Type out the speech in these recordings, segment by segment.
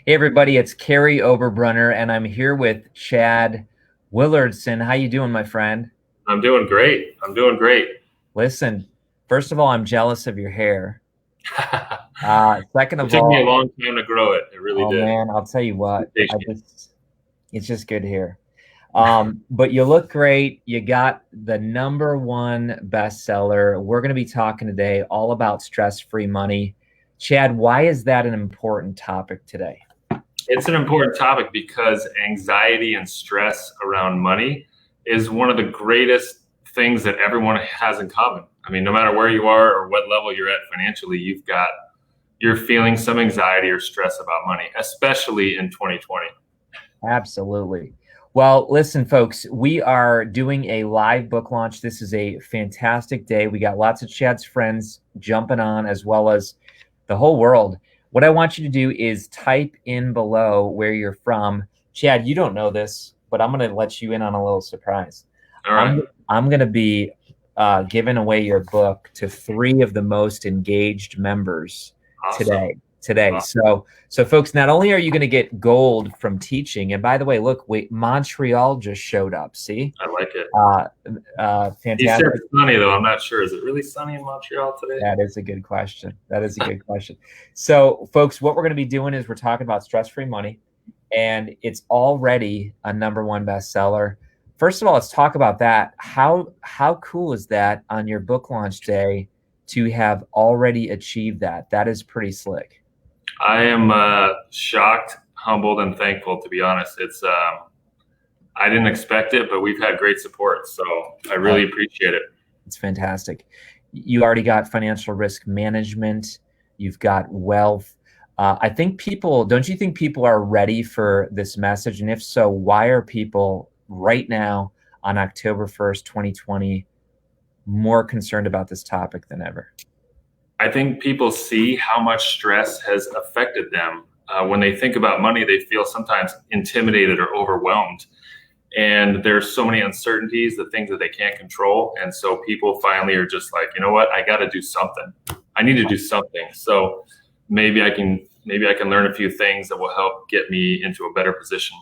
Hey everybody, it's Kary Oberbrunner, and I'm here with Chad Willardson. How you doing, my friend? I'm doing great. I'm doing great. Listen, first of all, I'm jealous of your hair. Second It of took me a all, long time to grow it. It really oh did. man, I'll tell you Be what, patient. it's just good hair. But you look great. You got the #1 bestseller. We're going to be talking today all about stress-free money. Chad, why is that an important topic today? It's an important topic because anxiety and stress around money is one of the greatest things that everyone has in common. I mean, no matter where you are or what level you're at financially, you're feeling some anxiety or stress about money, especially in 2020. Absolutely. Well, listen, folks, we are doing a live book launch. This is a fantastic day. We got lots of Chad's friends jumping on, as well as the whole world. What I want you to do is type in below where you're from. Chad, you don't know this, but I'm going to let you in on a little surprise. All right. I'm going to be giving away your book to 3 of the most engaged members Awesome. today. Awesome. So folks, not only are you going to get gold from teaching, and by the way, look, wait, Montreal just showed up. See, I like it. He said fantastic. sunny though. I'm not sure. Is it really sunny in Montreal today? That is a good question. That is a good question. So, folks, what we're going to be doing is we're talking about stress-free money, and it's already a #1 bestseller. First of all, let's talk about that. How cool is that on your book launch day to have already achieved that? That is pretty slick. I am shocked, humbled, and thankful. To be honest, it's I didn't expect it, but we've had great support, so I really appreciate it. It's fantastic. You already got financial risk management. You've got wealth. I think don't you think people are ready for this message? And if so, why are people right now on October 1st, 2020, more concerned about this topic than ever? I think people see how much stress has affected them. When they think about money, they feel sometimes intimidated or overwhelmed. And there's so many uncertainties, the things that they can't control. And so people finally are just like, you know what, I got to do something. I need to do something. So maybe I can learn a few things that will help get me into a better position.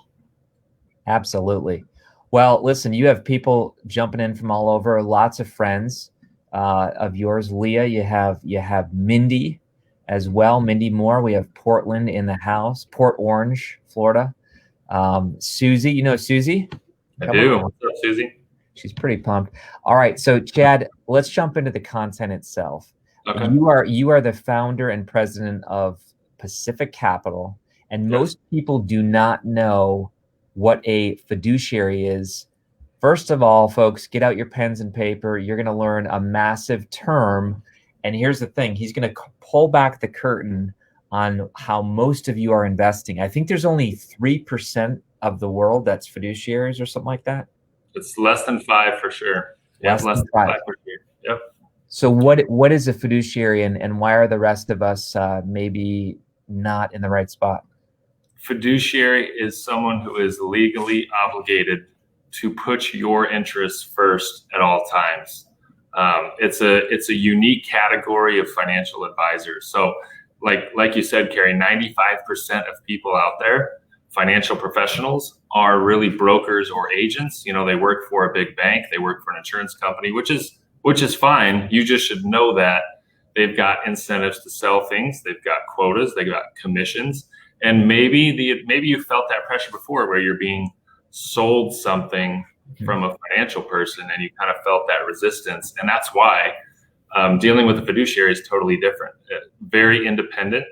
Absolutely. Well, listen, you have people jumping in from all over, lots of friends of yours. Leah, you have Mindy as well. Mindy Moore. We have Portland in the house, Port Orange, Florida. Susie, you know Susie? I do. What's up, Susie? She's pretty pumped. All right, so Chad, let's jump into the content itself. Okay. You are the founder and president of Pacific Capital, and most people do not know what a fiduciary is. First of all, folks, get out your pens and paper. You're going to learn a massive term, and here's the thing: he's going to pull back the curtain on how most of you are investing. I think there's only 3% of the world that's fiduciaries or something like that. It's less than 5 for sure. Yeah, less than 5 for sure. Yep. So what is a fiduciary, and why are the rest of us maybe not in the right spot? Fiduciary is someone who is legally obligated to put your interests first at all times. It's a unique category of financial advisors. So like you said, Kary, 95% of people out there, financial professionals, are really brokers or agents. You know, they work for a big bank, they work for an insurance company, which is fine. You just should know that they've got incentives to sell things, they've got quotas, they've got commissions, and maybe you felt that pressure before, where you're being sold something from a financial person, and you kind of felt that resistance, and that's why. Dealing with a fiduciary is totally different. Very independent,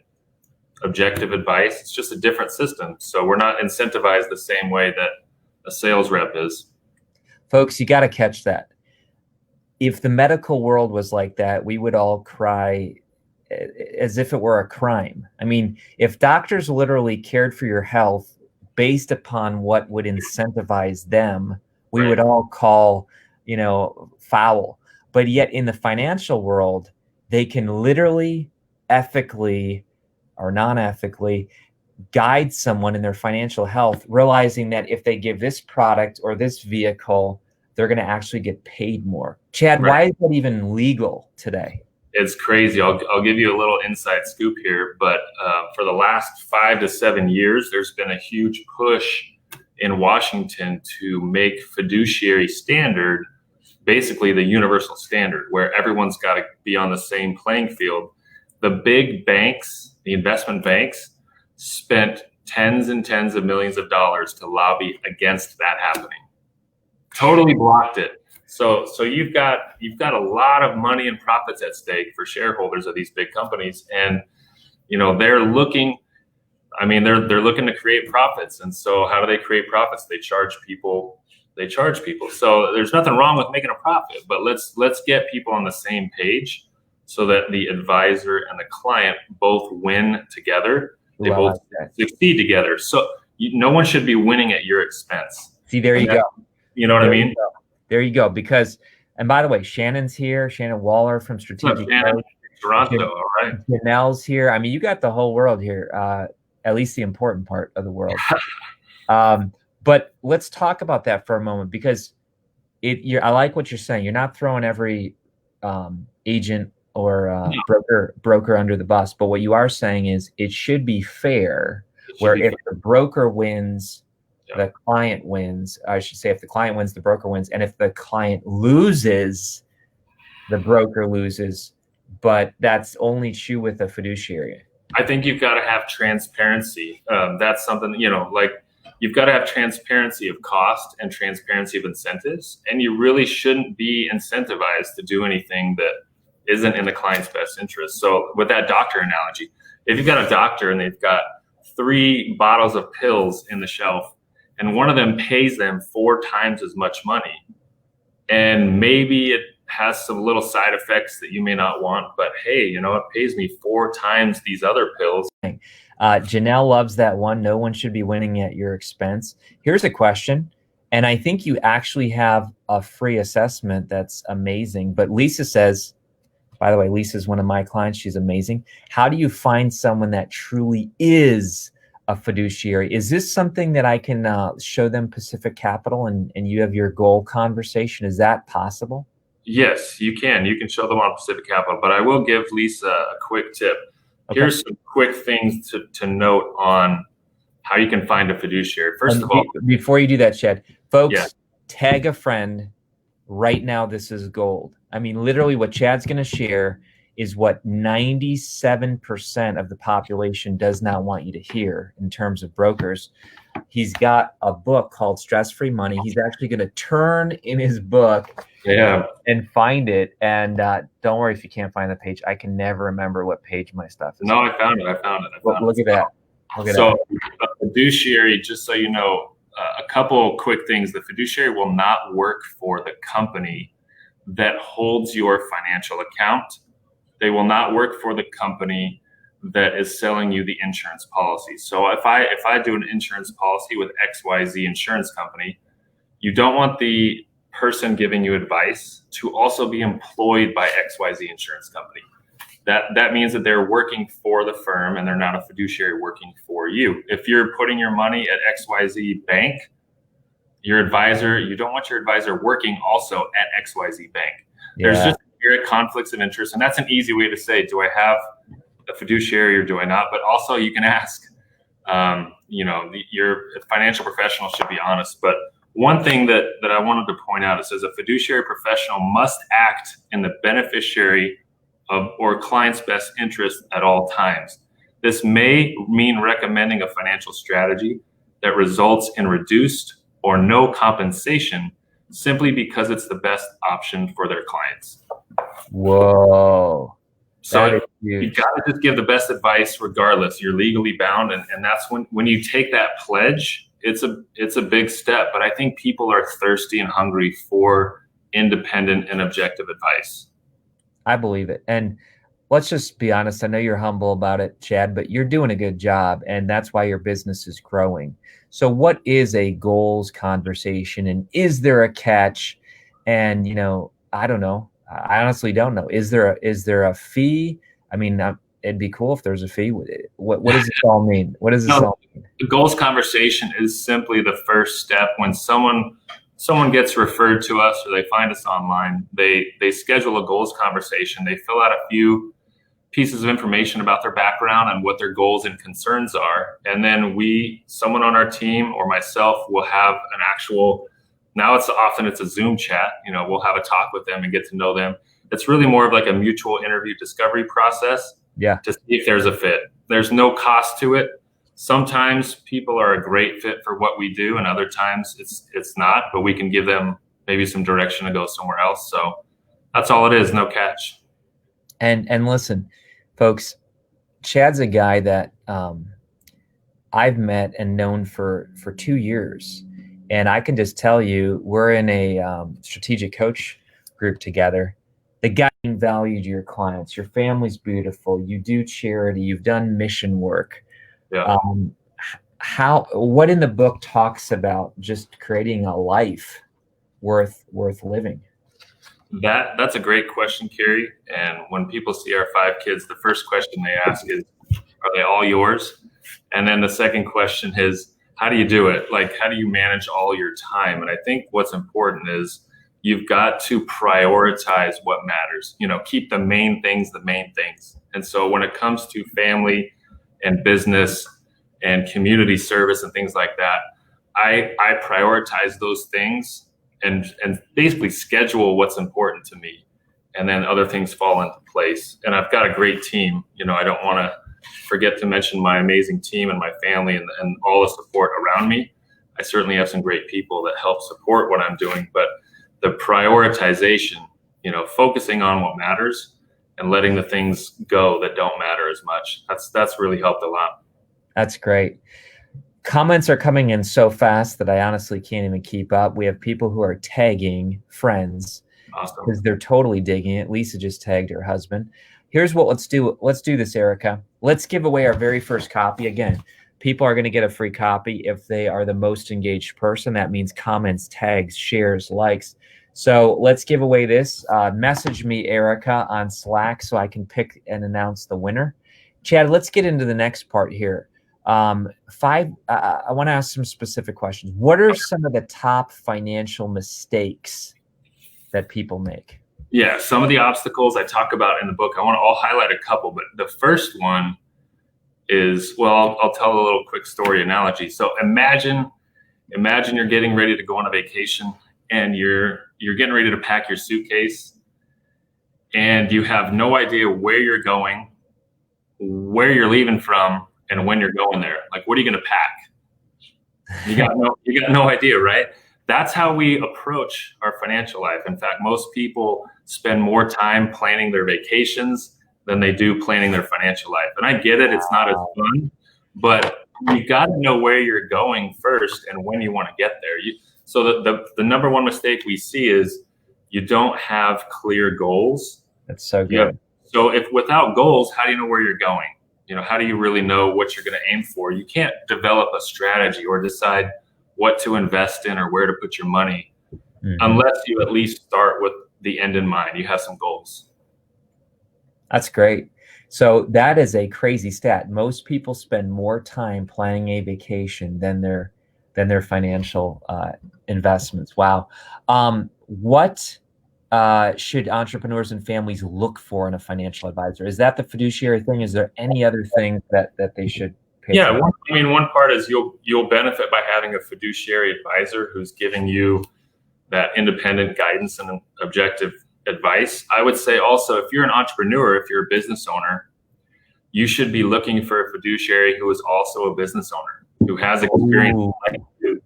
objective advice. It's just a different system. So we're not incentivized the same way that a sales rep is. Folks, you got to catch that. If the medical world was like that, we would all cry as if it were a crime. I mean, if doctors literally cared for your health based upon what would incentivize them, we would all call, foul. But yet in the financial world, they can literally, ethically or non-ethically guide someone in their financial health, realizing that if they give this product or this vehicle, they're going to actually get paid more. Chad, why is that even legal today? It's crazy. I'll give you a little inside scoop here, but for the last 5 to 7 years, there's been a huge push in Washington to make fiduciary standard basically the universal standard where everyone's got to be on the same playing field. The big banks, the investment banks, spent tens and tens of millions of dollars to lobby against that happening. Totally blocked it. So you've got a lot of money and profits at stake for shareholders of these big companies, and they're looking. I mean, they're looking to create profits, and so how do they create profits? They charge people. So there's nothing wrong with making a profit, but let's get people on the same page so that the advisor and the client both win together. They both succeed together. So no one should be winning at your expense. See, there you go. You know what I mean? There you go. Because, and by the way, Shannon's here. Shannon Waller from Strategic Shannon, Toronto. All right. Janelle's here. I mean, you got the whole world here. At least the important part of the world. But let's talk about that for a moment, because I like what you're saying. You're not throwing every agent or broker under the bus, but what you are saying is it should be fair. If the broker wins, the client wins. I should say, if the client wins, the broker wins, and if the client loses, the broker loses. But that's only true with a fiduciary. I think you've got to have transparency. That's something, you've got to have transparency of cost and transparency of incentives. And you really shouldn't be incentivized to do anything that isn't in the client's best interest. So with that doctor analogy, if you've got a doctor and they've got 3 bottles of pills in the shelf, and one of them pays them 4 times as much money, and maybe it has some little side effects that you may not want, but hey, it pays me 4 times these other pills. Janelle loves that one. No one should be winning at your expense. Here's a question, and I think you actually have a free assessment that's amazing. But Lisa says, by the way, Lisa's one of my clients. She's amazing. How do you find someone that truly is a fiduciary? Is this something that I can show them Pacific Capital and you have your goal conversation? Is that possible? Yes, you can. You can show them on Pacific Capital, but I will give Lisa a quick tip. Okay. Here's some quick things to note on how you can find a fiduciary. First of all, before you do that, Chad, folks, tag a friend right now. This is gold. I mean, literally what Chad's going to share is what 97% of the population does not want you to hear in terms of brokers. He's got a book called Stress-Free Money. He's actually going to turn in his book and find it. And don't worry if you can't find the page. I can never remember what page my stuff is. No, I found it. Look at that. So a fiduciary, just so you know, a couple quick things. The fiduciary will not work for the company that holds your financial account. They will not work for the company that is selling you the insurance policy. So if I do an insurance policy with XYZ insurance company, you don't want the person giving you advice to also be employed by XYZ insurance company. That means that they're working for the firm and they're not a fiduciary working for you. If you're putting your money at XYZ bank, your advisor, you don't want your advisor working also at XYZ bank. There's just conflicts of interest, and that's an easy way to say, do I have a fiduciary or do I not? But also you can ask, your financial professional should be honest. But one thing that I wanted to point out, it says a fiduciary professional must act in the beneficiary of or client's best interest at all times. This may mean recommending a financial strategy that results in reduced or no compensation simply because it's the best option for their clients. Whoa. So you got to just give the best advice regardless. You're legally bound. And that's when you take that pledge, it's a big step. But I think people are thirsty and hungry for independent and objective advice. I believe it. And let's just be honest. I know you're humble about it, Chad, but you're doing a good job. And that's why your business is growing. So what is a goals conversation? And is there a catch? And, I don't know. I honestly don't know. Is there a fee? I mean, it'd be cool if there's a fee. What does this all mean? What does this all mean? The goals conversation is simply the first step when someone someone gets referred to us or they find us online, they schedule a goals conversation. They fill out a few pieces of information about their background and what their goals and concerns are. And then someone on our team or myself will have an actual, now it's a Zoom chat, we'll have a talk with them and get to know them. It's really more of like a mutual interview discovery process to see if there's a fit. There's no cost to it. Sometimes people are a great fit for what we do, and other times it's not, but we can give them maybe some direction to go somewhere else. So that's all it is, no catch. And listen, folks, Chad's a guy that I've met and known for 2 years. And I can just tell you, we're in a strategic coach group together. The guy valued your clients. Your family's beautiful. You do charity. You've done mission work. Yeah. What in the book talks about just creating a life worth living? That's a great question, Kary. And when people see our 5 kids, the first question they ask is, are they all yours? And then the second question is, how do you do it? Like, how do you manage all your time? And I think what's important is you've got to prioritize what matters. Keep the main things the main things. And so when it comes to family and business and community service and things like that, I prioritize those things and basically schedule what's important to me. And then other things fall into place. And I've got a great team. I don't want to forget to mention my amazing team and my family and all the support around me. I certainly have some great people that help support what I'm doing, but the prioritization, focusing on what matters and letting the things go that don't matter as much. That's really helped a lot. That's great. Comments are coming in so fast that I honestly can't even keep up. We have people who are tagging friends because they're totally digging it. Lisa just tagged her husband. Here's what let's do. Let's do this, Erica. Let's give away our very first copy. Again, people are going to get a free copy if they are the most engaged person. That means comments, tags, shares, likes. So let's give away this. Message me, Erica, on Slack so I can pick and announce the winner. Chad, let's get into the next part here. I want to ask some specific questions. What are some of the top financial mistakes that people make? Yeah, some of the obstacles I talk about in the book, I'll highlight a couple, but the first one is, I'll tell a little quick story analogy. So imagine you're getting ready to go on a vacation and you're getting ready to pack your suitcase and you have no idea where you're going, where you're leaving from, and when you're going there. Like, what are you going to pack? You got no idea, right? That's how we approach our financial life. In fact, most people spend more time planning their vacations than they do planning their financial life. And I get it, it's not as fun, but you got to know where you're going first and when you want to get there. So the number one mistake we see is you don't have clear goals. That's so good. So if without goals, how do you know where you're going? How do you really know what you're going to aim for? You can't develop a strategy or decide what to invest in or where to put your money unless you at least start with the end in mind. You have some goals. That's great. So that is a crazy stat. Most people spend more time planning a vacation than their financial investments. Wow. What should entrepreneurs and families look for in a financial advisor? Is that the fiduciary thing? Is there any other things that they should pay attention to? One part is you'll benefit by having a fiduciary advisor who's giving you that independent guidance and objective advice. I would say also, if you're an entrepreneur, if you're a business owner, you should be looking for a fiduciary who is also a business owner, who has experience like you,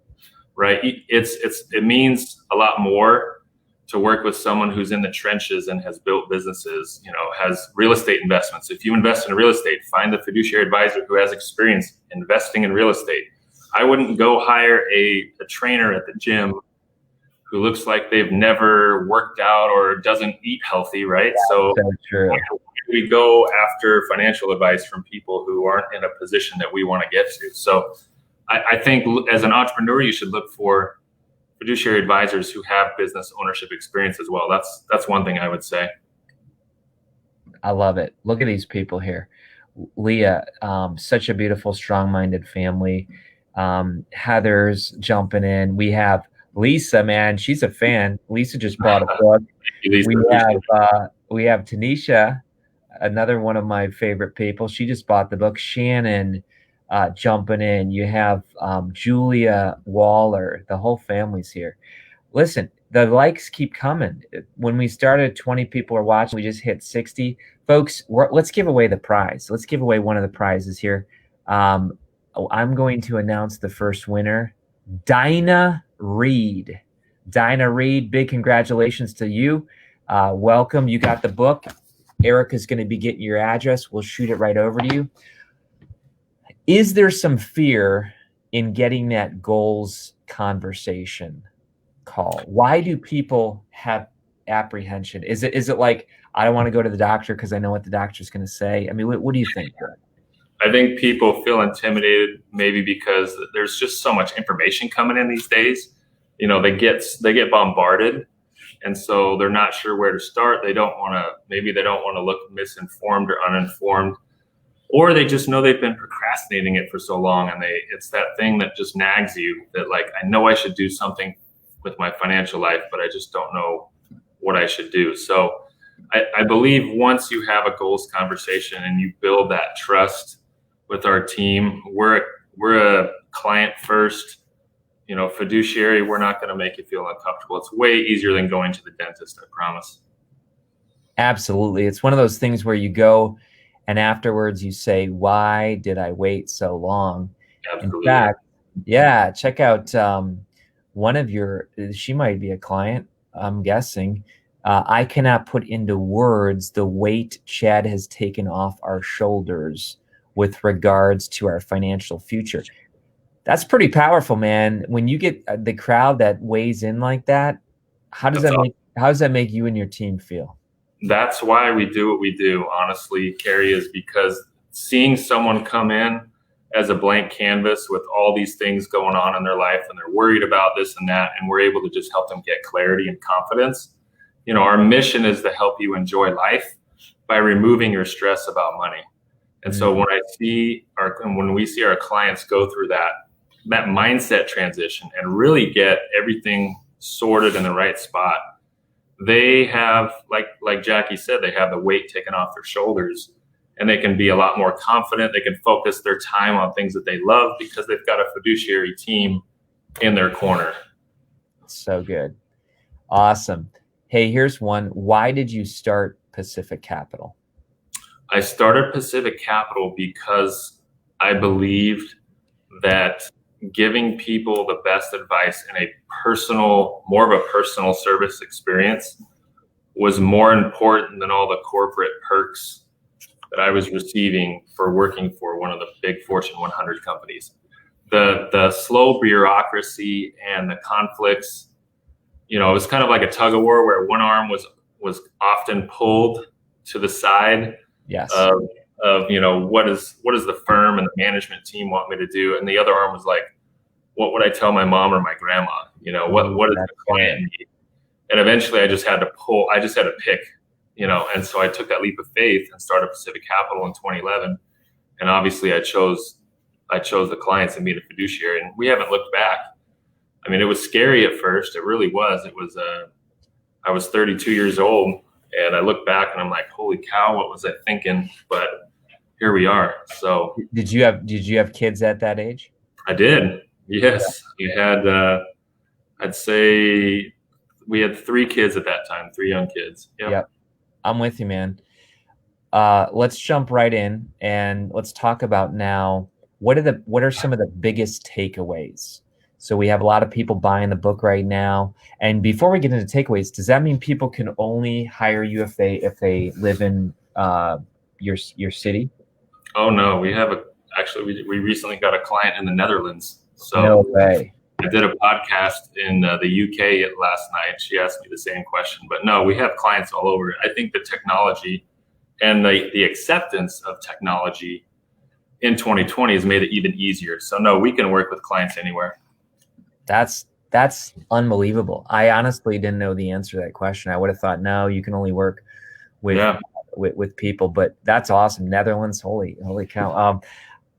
right? It means a lot more to work with someone who's in the trenches and has built businesses, has real estate investments. If you invest in real estate, find a fiduciary advisor who has experience investing in real estate. I wouldn't go hire a trainer at the gym who looks like they've never worked out or doesn't eat healthy, right? Yeah, so true. We go after financial advice from people who aren't in a position that we want to get to. So I think as an entrepreneur, you should look for fiduciary advisors who have business ownership experience as well. That's one thing I would say. I love it. Look at these people here. Leah, such a beautiful, strong-minded family. Heather's jumping in. We have Lisa, man, she's a fan. Lisa just bought a book. We have Tanisha, another one of my favorite people. She just bought the book. Shannon jumping in. You have Julia Waller. The whole family's here. Listen, the likes keep coming. When we started, 20 people are watching. We just hit 60. Folks, let's give away the prize. Let's give away one of the prizes here. I'm going to announce the first winner, Dinah Reed. Dinah Reed, big congratulations to you. Welcome. You got the book. Erica's going to be getting your address. We'll shoot it right over to you. Is there some fear in getting that goals conversation call? Why do people have apprehension? Is it like, I don't want to go to the doctor because I know what the doctor's going to say? I mean, what do you think? I think people feel intimidated maybe because there's just so much information coming in these days. You know, they get bombarded, and so they're not sure where to start. They don't want to look misinformed or uninformed, or they just know they've been procrastinating it for so long, and it's that thing that just nags you that, like, I know I should do something with my financial life, but I just don't know what I should do. So I believe once you have a goals conversation and you build that trust with our team, we're a client first, fiduciary. We're not going to make you feel uncomfortable. It's way easier than going to the dentist, I promise. Absolutely. It's one of those things where you go and afterwards you say, why did I wait so long? Absolutely. In fact, yeah, check out one of she might be a client, I'm guessing. I cannot put into words the weight Chad has taken off our shoulders with regards to our financial future. That's pretty powerful, man. When you get the crowd that weighs in like that, how does that make you and your team feel? That's why we do what we do, honestly, Kary, is because seeing someone come in as a blank canvas with all these things going on in their life and they're worried about this and that, and we're able to just help them get clarity and confidence. Our mission is to help you enjoy life by removing your stress about money. And so when we see our clients go through that mindset transition and really get everything sorted in the right spot, they have, like Jackie said, they have the weight taken off their shoulders, and they can be a lot more confident. They can focus their time on things that they love because they've got a fiduciary team in their corner. So good. Awesome. Hey, here's one. Why did you start Pacific Capital? I started Pacific Capital because I believed that giving people the best advice in more of a personal service experience was more important than all the corporate perks that I was receiving for working for one of the big Fortune 100 companies. The slow bureaucracy and the conflicts, it was kind of like a tug of war where one arm was often pulled to the side. Yes. Of what does the firm and the management team want me to do, and the other arm was like, what would I tell my mom or my grandma? What does the client need? And eventually, I just had to pick, and so I took that leap of faith and started Pacific Capital in 2011. And obviously, I chose the clients and being a fiduciary, and we haven't looked back. I mean, it was scary at first. It really was. It was. I was 32 years old. And I look back and I'm like, holy cow, what was I thinking? But here we are. So did you have kids at that age? I did. Yes. We had, I'd say we had 3 kids at that time, 3 young kids. Yep. I'm with you, man. Let's jump right in and let's talk about now, what are some of the biggest takeaways? So we have a lot of people buying the book right now. And before we get into takeaways, does that mean people can only hire you if they live in your city? Oh no, we we recently got a client in the Netherlands. So no way. I did a podcast in the UK last night. She asked me the same question, but no, we have clients all over. I think the technology and the acceptance of technology in 2020 has made it even easier. So no, we can work with clients anywhere. That's unbelievable. I honestly didn't know the answer to that question. I would have thought, no, you can only work with people, but that's awesome. Netherlands, holy cow.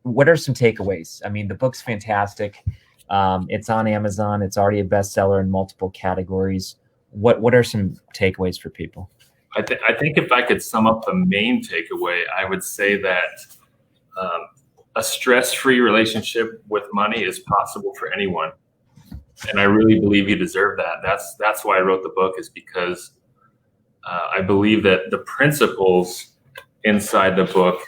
What are some takeaways? I mean, the book's fantastic. It's on Amazon. It's already a bestseller in multiple categories. What are some takeaways for people? I think if I could sum up the main takeaway, I would say that a stress-free relationship with money is possible for anyone. And I really believe you deserve that. That's why I wrote the book, is because I believe that the principles inside the book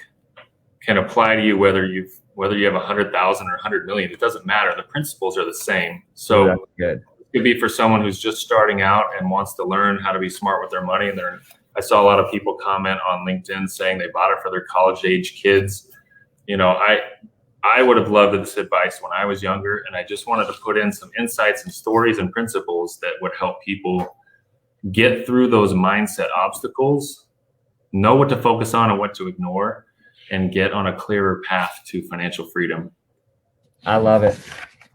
can apply to you whether you have 100,000 or 100 million. It doesn't matter. The principles are the same. So that's good. It could be for someone who's just starting out and wants to learn how to be smart with their money. And I saw a lot of people comment on LinkedIn saying they bought it for their college age kids. I would have loved this advice when I was younger, and I just wanted to put in some insights and stories and principles that would help people get through those mindset obstacles, know what to focus on and what to ignore, and get on a clearer path to financial freedom. I love it.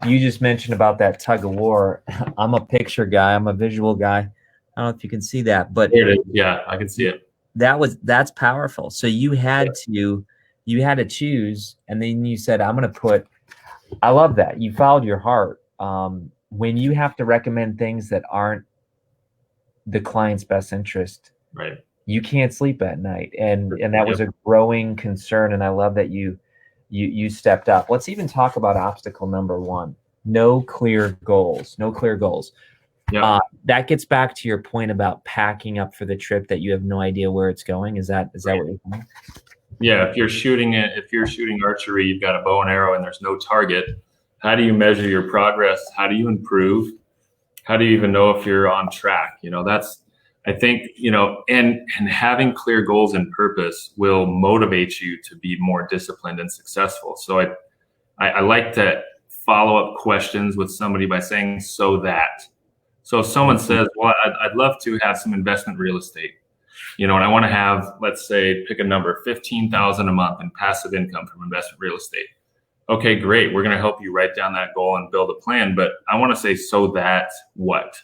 You just mentioned about that tug of war. I'm a picture guy. I'm a visual guy. I don't know if you can see that, but Here it is. Yeah, I can see it. That's powerful. So you had to choose, and then you said, I'm going to put, I love that. You followed your heart. When you have to recommend things that aren't the client's best interest, right, you can't sleep at night. And that was a growing concern. And I love that you stepped up. Let's even talk about obstacle number one. No clear goals. Yeah. That gets back to your point about packing up for the trip that you have no idea where it's going. Is that what you're saying? Yeah. If you're shooting archery, you've got a bow and arrow and there's no target. How do you measure your progress? How do you improve? How do you even know if you're on track? I think, and having clear goals and purpose will motivate you to be more disciplined and successful. So I like to follow up questions with somebody by saying, so that. So if someone says, well, I'd love to have some investment real estate, and I want to have, let's say, pick a number, 15,000 a month in passive income from investment real estate. Okay, great. We're going to help you write down that goal and build a plan. But I want to say, so that what?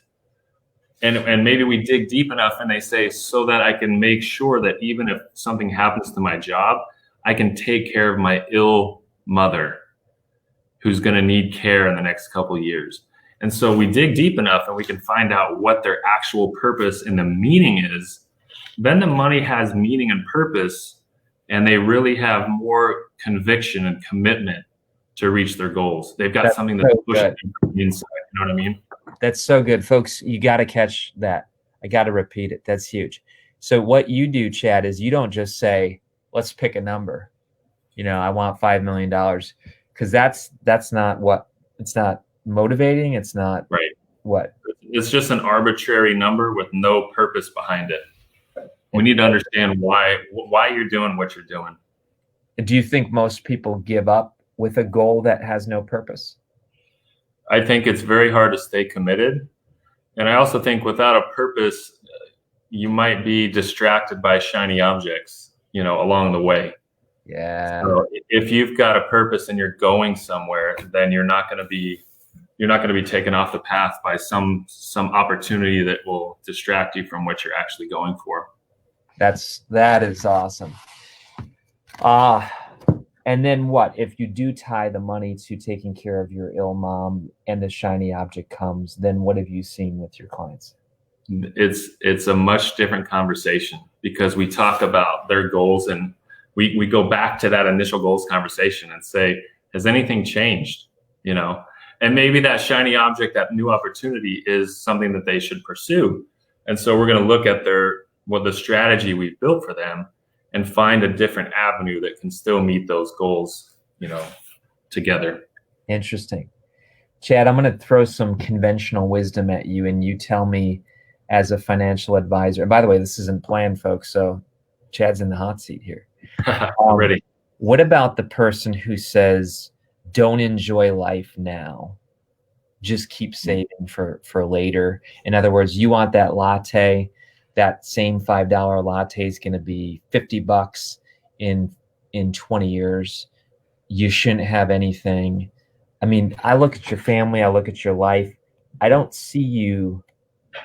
And maybe we dig deep enough and they say, so that I can make sure that even if something happens to my job, I can take care of my ill mother who's going to need care in the next couple of years. And so we dig deep enough and we can find out what their actual purpose and the meaning is. Then the money has meaning and purpose, and they really have more conviction and commitment to reach their goals. They've got something that's pushing them from the inside. You know what I mean? That's so good, folks. You got to catch that. I got to repeat it. That's huge. So what you do, Chad, is you don't just say, let's pick a number. I want $5 million, because that's not what, it's not motivating. It's not right. What? It's just an arbitrary number with no purpose behind it. We need to understand why you're doing what you're doing. Do you think most people give up with a goal that has no purpose? I think it's very hard to stay committed. And I also think without a purpose, you might be distracted by shiny objects, along the way. Yeah. So if you've got a purpose and you're going somewhere, then you're not going to be taken off the path by some opportunity that will distract you from what you're actually going for. That is awesome. And then what if you do tie the money to taking care of your ill mom and the shiny object comes? Then what have you seen with your clients? It's a much different conversation, because we talk about their goals and we go back to that initial goals conversation and say, has anything changed? And maybe that shiny object, that new opportunity, is something that they should pursue. And so we're going to look at the strategy we've built for them and find a different avenue that can still meet those goals, together. Interesting. Chad, I'm going to throw some conventional wisdom at you, and you tell me, as a financial advisor, and by the way, this isn't planned, folks, so Chad's in the hot seat here. Ready. What about the person who says, don't enjoy life now, just keep saving for later? In other words, you want that latte, that same $5 latte is going to be $50 in 20 years. You shouldn't have anything. I mean, I look at your family, I look at your life. I don't see you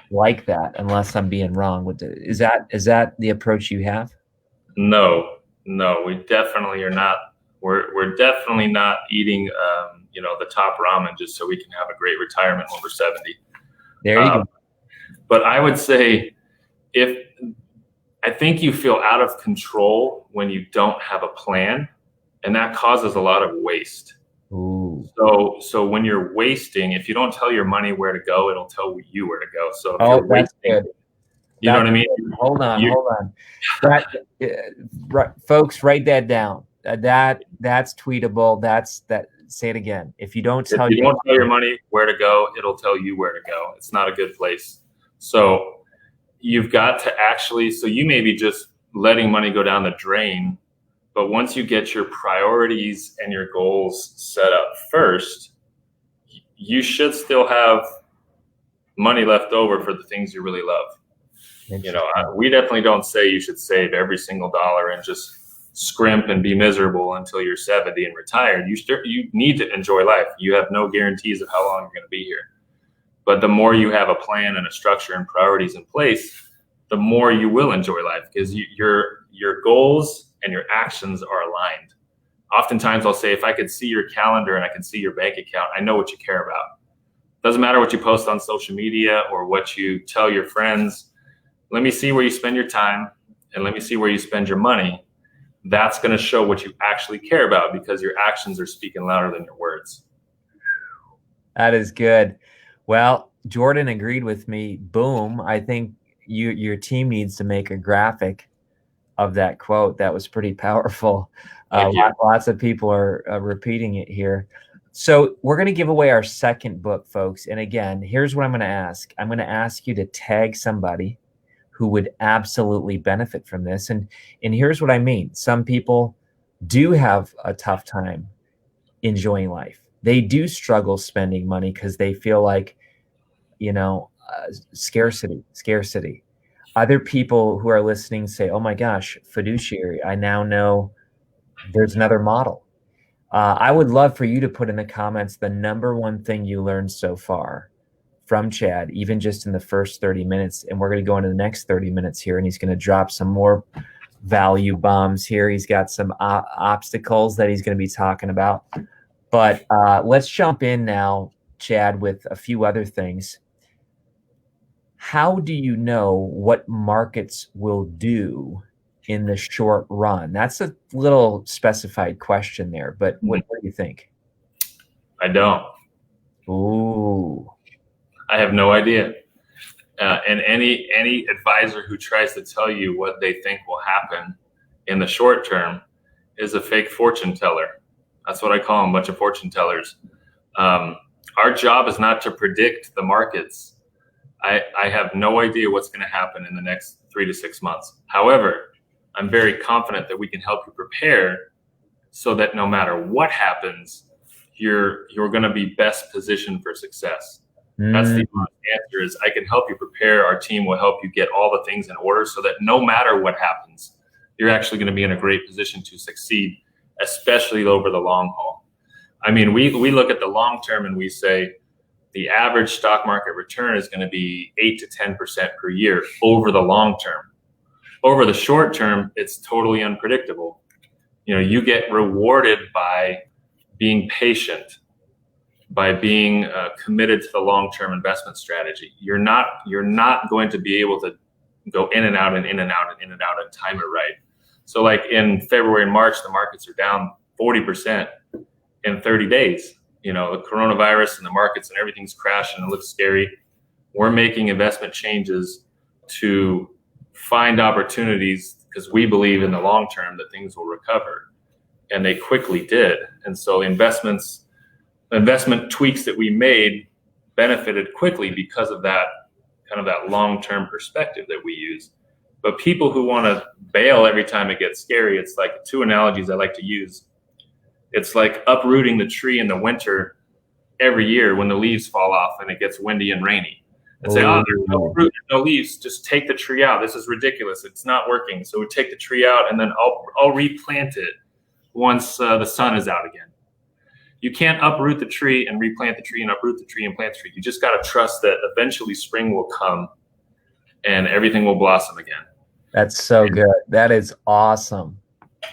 like that, unless I'm being wrong. Is that the approach you have? No, we definitely are not. We're definitely not eating, the top ramen just so we can have a great retirement when we're 70. There you go. But I would say I think you feel out of control when you don't have a plan, and that causes a lot of waste. Ooh. So when you're wasting, if you don't tell your money where to go, it'll tell you where to go. So if Oh, you're that's wasting, good. you know what I mean? Hold on. Folks, write that down. That's tweetable. Say it again. If you don't tell your money where to go, it'll tell you where to go. It's not a good place. So you've got to actually, so you may be just letting money go down the drain, but once you get your priorities and your goals set up first, you should still have money left over for the things you really love. We definitely don't say you should save every single dollar and just scrimp and be miserable until you're 70 and retired. You need to enjoy life. You have no guarantees of how long you're going to be here. But the more you have a plan and a structure and priorities in place, the more you will enjoy life, because your goals and your actions are aligned. Oftentimes I'll say, if I could see your calendar and I can see your bank account, I know what you care about. Doesn't matter what you post on social media or what you tell your friends. Let me see where you spend your time and let me see where you spend your money. That's going to show what you actually care about, because your actions are speaking louder than your words. That is good. Well, Jordan agreed with me. Boom. I think your team needs to make a graphic of that quote. That was pretty powerful. Lots of people are repeating it here. So we're going to give away our second book, folks. And again, here's what I'm going to ask. I'm going to ask you to tag somebody who would absolutely benefit from this. And here's what I mean. Some people do have a tough time enjoying life. They do struggle spending money because they feel like, scarcity. Other people who are listening say, oh my gosh, Fiduciary, I now know there's another model. I would love for you to put in the comments the number one thing you learned so far from Chad, even just in the first 30 minutes. And we're going to go into the next 30 minutes here, and he's going to drop some more value bombs here. He's got some obstacles that he's going to be talking about. But let's jump in now, Chad, with a few other things. How do you know what markets will do in the short run? That's a little specified question there, but what do you think? I don't. Ooh. I have no idea. And any advisor who tries to tell you what they think will happen in the short term is a fake fortune teller. That's what I call them, a bunch of fortune tellers. Our job is not to predict the markets. I have no idea what's going to happen in the next 3 to 6 months. However, I'm very confident that we can help you prepare so that no matter what happens, you're going to be best positioned for success. That's the answer. Is I can help you prepare. Our team will help you get all the things in order so that no matter what happens, you're actually going to be in a great position to succeed, especially over the long haul. I mean, we look at the long term and we say the average stock market return is going to be 8 to 10% per year over the long term. Over the short term, it's totally unpredictable. You get rewarded by being patient, by being committed to the long-term investment strategy. You're not going to be able to go in and out and in and out and in and out and time it right. So like in February and March, the markets are down 40% in 30 days. The coronavirus and the markets and everything's crashing. It looks scary. We're making investment changes to find opportunities because we believe in the long term that things will recover. And they quickly did. And so investment tweaks that we made benefited quickly because of that kind of that long-term perspective that we use. But people who want to bail every time it gets scary, it's like two analogies I like to use. It's like uprooting the tree in the winter every year when the leaves fall off and it gets windy and rainy. And say, there's no fruit, no leaves, just take the tree out. This is ridiculous. It's not working. So we take the tree out and then I'll replant it once the sun is out again. You can't uproot the tree and replant the tree and uproot the tree and plant the tree. You just got to trust that eventually spring will come and everything will blossom again. That's so good. That is awesome.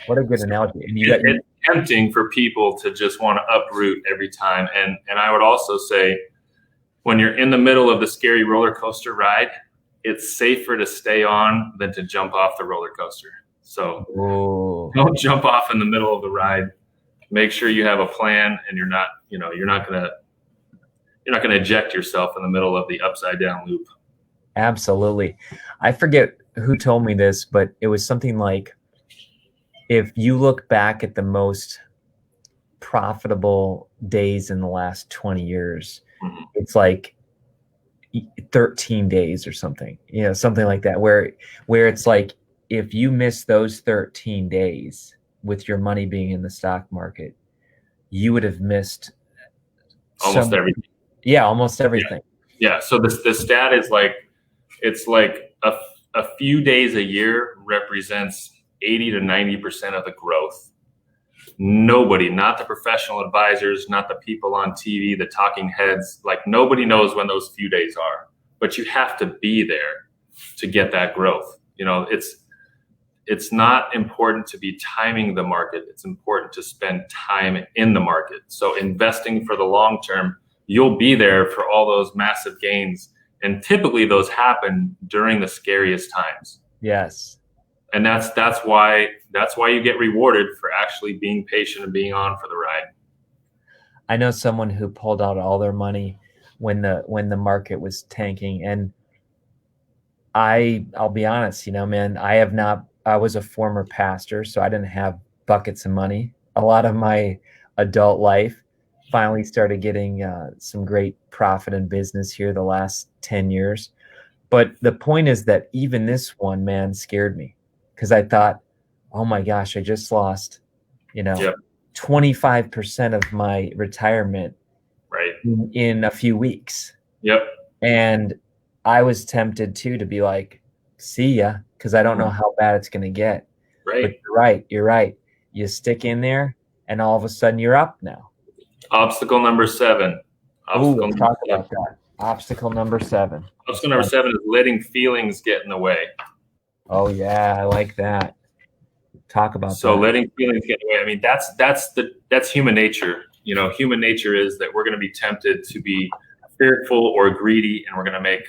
What a good analogy. And tempting for people to just want to uproot every time. And I would also say, when you're in the middle of the scary roller coaster ride, it's safer to stay on than to jump off the roller coaster. So don't jump off in the middle of the ride. Make sure you have a plan, and you're not going to eject yourself in the middle of the upside down loop. Absolutely. I forget who told me this, but it was something like, if you look back at the most profitable days in the last 20 years, it's like 13 days or something, something like that, where it's like, if you miss those 13 days with your money being in the stock market, you would have missed almost everything. Yeah, almost everything. Yeah. So the stat is like, it's like a few days a year represents 80 to 90% of the growth. Nobody, not the professional advisors, not the people on TV, the talking heads, like nobody knows when those few days are, but you have to be there to get that growth. It's not important to be timing the market. It's important to spend time in the market. So investing for the long term, you'll be there for all those massive gains. And typically those happen during the scariest times. Yes. And that's why you get rewarded for actually being patient and being on for the ride. I know someone who pulled out all their money when the market was tanking, and I'll be honest, man, I was a former pastor, so I didn't have buckets of money. A lot of my adult life, finally started getting some great profit in business here the last 10 years. But the point is that even this one, man, scared me, because I thought, oh my gosh, I just lost, 25% of my retirement in a few weeks. Yep. And I was tempted too to be like, see ya, because I don't know how bad it's going to get. Right. But you're right. You stick in there, and all of a sudden you're up now. Obstacle number 7. Talk about that. Obstacle number 7. Obstacle number 7 is letting feelings get in the way. Oh yeah, I like that. Talk about so that. Letting feelings get in the way. I mean, that's human nature. Human nature is that we're going to be tempted to be fearful or greedy, and we're going to make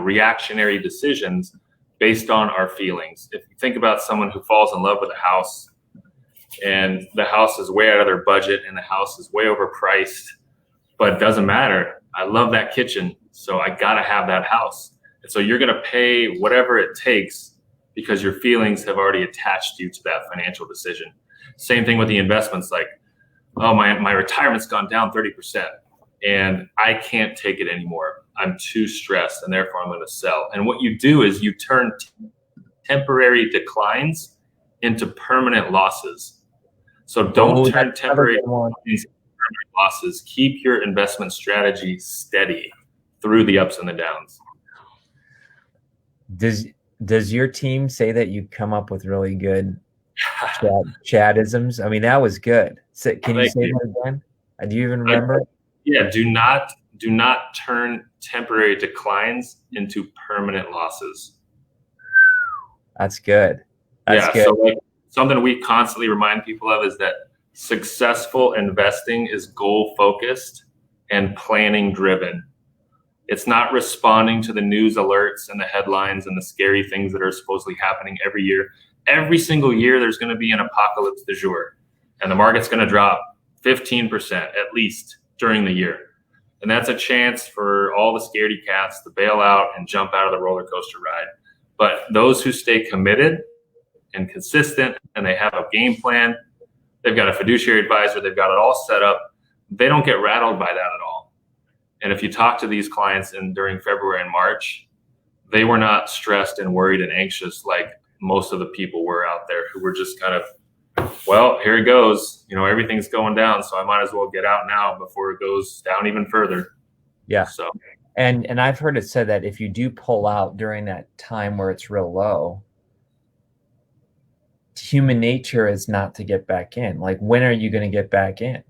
reactionary decisions based on our feelings. If you think about someone who falls in love with a house, and the house is way out of their budget, and the house is way overpriced, but it doesn't matter. I love that kitchen, so I got to have that house. And so you're going to pay whatever it takes because your feelings have already attached you to that financial decision. Same thing with the investments, like, oh, my retirement's gone down 30% and I can't take it anymore. I'm too stressed, and therefore I'm going to sell. And what you do is you turn temporary declines into permanent losses. So don't turn temporary declines into permanent losses. Keep your investment strategy steady through the ups and the downs. Does your team say that you come up with really good Chadisms? I mean, that was good. Can you say that again? Do you even remember? Yeah. Do not turn temporary declines into permanent losses. That's good. That's good. So something we constantly remind people of is that successful investing is goal focused and planning driven. It's not responding to the news alerts and the headlines and the scary things that are supposedly happening every year. Every single year, there's going to be an apocalypse du jour, and the market's going to drop 15% at least during the year. And that's a chance for all the scaredy cats to bail out and jump out of the roller coaster ride. But those who stay committed and consistent, and they have a game plan, they've got a fiduciary advisor, they've got it all set up, they don't get rattled by that at all. And if you talk to these clients during February and March, they were not stressed and worried and anxious like most of the people were out there, who were just kind of, well, here it goes. Everything's going down, so I might as well get out now before it goes down even further. Yeah. So, and I've heard it said that if you do pull out during that time where it's real low, human nature is not to get back in. Like, when are you going to get back in?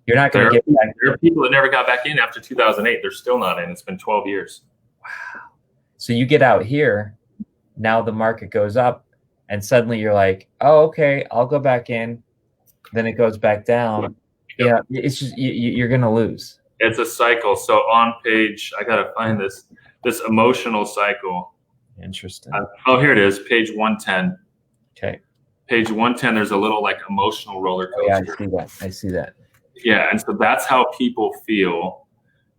You're not going to get back in. There are people that never got back in after 2008. They're still not in. It's been 12 years. Wow. So you get out here, now the market goes up, and suddenly you're like, oh, okay, I'll go back in. then it goes back down. Yep. Yeah, it's just you're going to lose. It's a cycle. So on page, I got to find this emotional cycle. Interesting. Oh, here it is, page 110. Okay. Page 110, there's a little like emotional roller coaster. Oh, yeah, I see that. Yeah, and so that's how people feel,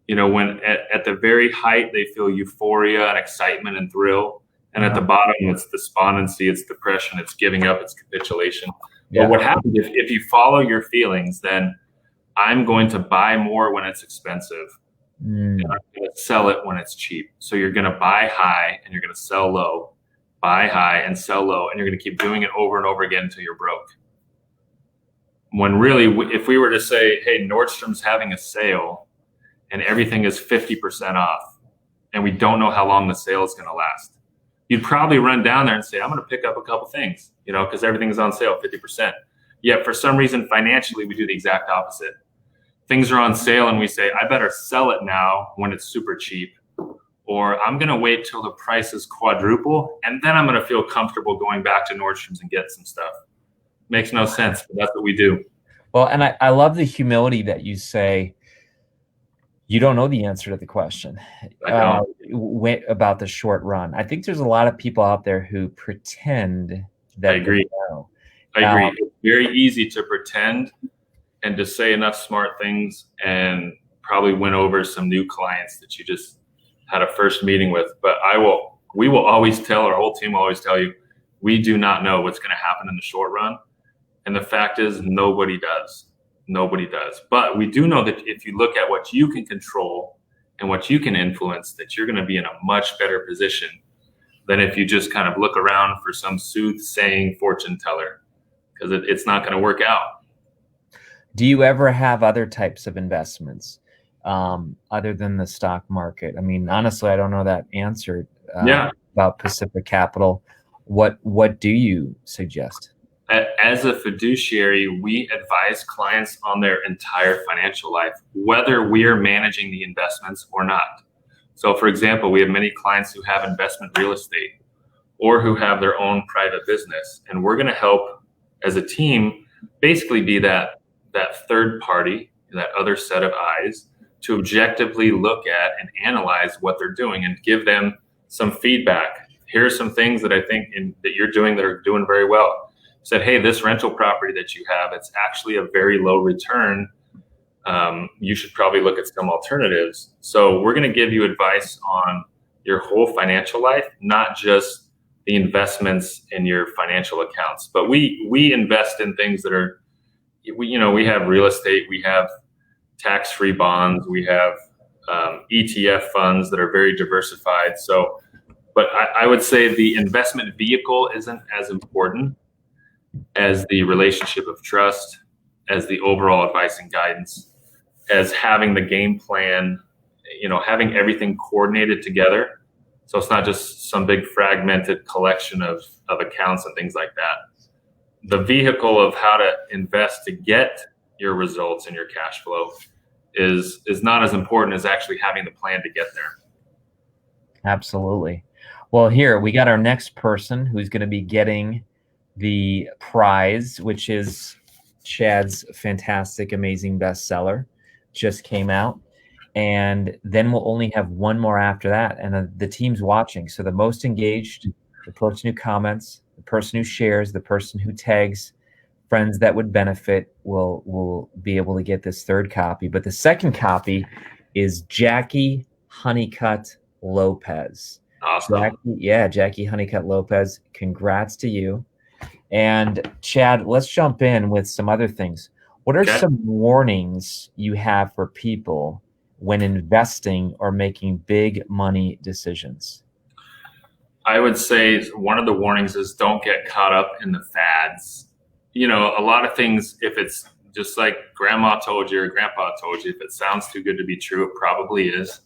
when at the very height, they feel euphoria and excitement and thrill. And at the bottom, it's despondency, it's depression, it's giving up, it's capitulation. Yeah. But what happens if you follow your feelings, then I'm going to buy more when it's expensive. And I'm going to sell it when it's cheap. So you're going to buy high and you're going to sell low, buy high and sell low, and you're going to keep doing it over and over again until you're broke. When really, if we were to say, hey, Nordstrom's having a sale and everything is 50% off, and we don't know how long the sale is going to last, you'd probably run down there and say, I'm going to pick up a couple things, because everything's on sale 50%. Yet for some reason, financially, we do the exact opposite. Things are on sale and we say, I better sell it now when it's super cheap, or I'm going to wait till the price is quadruple and then I'm going to feel comfortable going back to Nordstrom's and get some stuff. Makes no sense, but that's what we do. Well, and I love the humility that you say you don't know the answer to the question about the short run. I think there's a lot of people out there who pretend that I agree. They know. I agree. It's very easy to pretend and to say enough smart things and probably win over some new clients that you just had a first meeting with. But we will always tell, our whole team will always tell you, we do not know what's going to happen in the short run. And the fact is, nobody does. Nobody does. But we do know that if you look at what you can control and what you can influence, that you're going to be in a much better position than if you just kind of look around for some soothsaying fortune teller, because it's not going to work out. Do you ever have other types of investments other than the stock market? I mean, honestly, I don't know that answer about Pacific Capital. What do you suggest? As a fiduciary, we advise clients on their entire financial life, whether we are managing the investments or not. So, for example, we have many clients who have investment real estate or who have their own private business. And we're going to help as a team basically be that third party, that other set of eyes to objectively look at and analyze what they're doing and give them some feedback. Here are some things that I think that you're doing that are doing very well. Said, hey, this rental property that you have, it's actually a very low return. You should probably look at some alternatives. So we're going to give you advice on your whole financial life, not just the investments in your financial accounts. But we invest in things that are, we have real estate, we have tax-free bonds, we have ETF funds that are very diversified. So, but I would say the investment vehicle isn't as important as the relationship of trust, as the overall advice and guidance, as having the game plan, having everything coordinated together. So it's not just some big fragmented collection of accounts and things like that. The vehicle of how to invest to get your results and your cash flow is not as important as actually having the plan to get there. Absolutely. Well, here we got our next person who's going to be getting the prize, which is Chad's fantastic, amazing bestseller, just came out. And then we'll only have one more after that. And the team's watching. So the most engaged, the person who comments, the person who shares, the person who tags friends that would benefit will be able to get this third copy. But the second copy is Jackie Honeycutt Lopez. Awesome. Jackie Honeycutt Lopez. Congrats to you. And Chad, let's jump in with some other things. What are some warnings you have for people when investing or making big money decisions? I would say one of the warnings is don't get caught up in the fads. A lot of things, if it's just like grandma told you or grandpa told you, if it sounds too good to be true, it probably is.